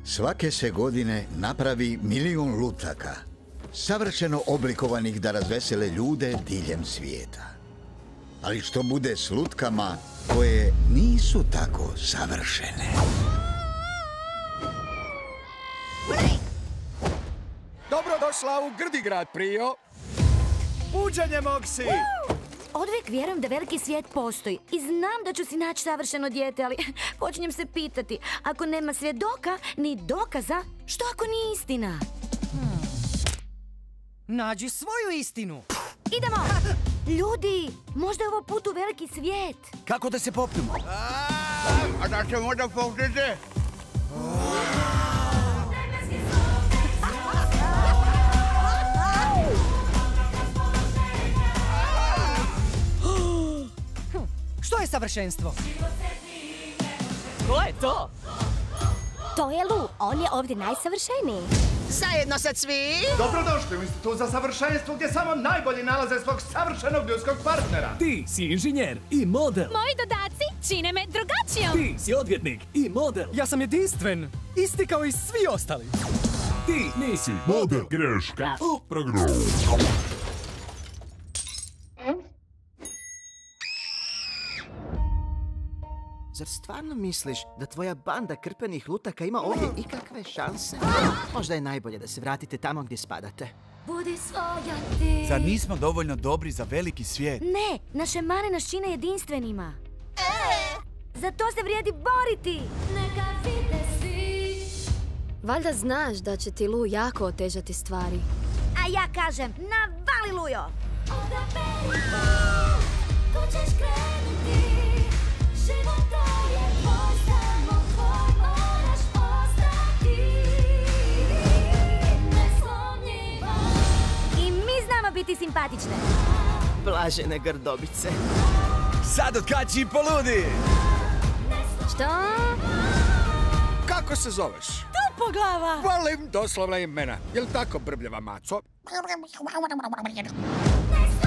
Svake se godine napravi 1.000.000 lutaka, savršeno oblikovanih da razvesele ljude diljem svijeta. Ali što bude s lutkama koje nisu tako savršene? Dobrodošla u Grdigrad, Prijo. Buđenje, Moksi! Odvijek vjerujem da veliki svijet postoji i znam da ću si naći savršeno dijete, ali počinjem se pitati, ako nema svjedoka ni dokaza, što ako nije istina? Nađi svoju istinu. Idemo! Ljudi, možda je ovo put u veliki svijet. Kako da se popnemo? A da se možda popnete? Što je savršenstvo? Ko je to? To je Lu, on je ovdje najsavršeniji. Zajedno sad svi! Dobrodošli u Institut za savršenstvo gdje samo najbolji nalaze svog savršenog ljudskog partnera. Ti si inženjer i model. Moji dodaci čine me drugačijom. Ti si odvjetnik i model. Ja sam jedinstven, isti kao i svi ostali. Ti nisi model. Greška u programu. Zar stvarno misliš da tvoja banda krpenih lutaka ima ovdje ikakve šanse? Možda je najbolje da se vratite tamo gdje spadate. Budi svoja ti. Zar nismo dovoljno dobri za veliki svijet? Ne, naše mane nas čine jedinstvenima. Za to se vrijedi boriti. Neka vide svi. Valjda znaš da će ti Lu jako otežati stvari. A ja kažem, navali Lujo! Odaberi put, tu ćeš krenuti. Život to je tvoj, samo tvoj, moraš ostati neslomljiva. I mi znamo biti simpatične. Blažene grdobice. Sad otkači i poludi! Što? Kako se zoveš? Tupoglava! Volim doslovna imena. Jel tako, brbljava maco? Neslomljiva.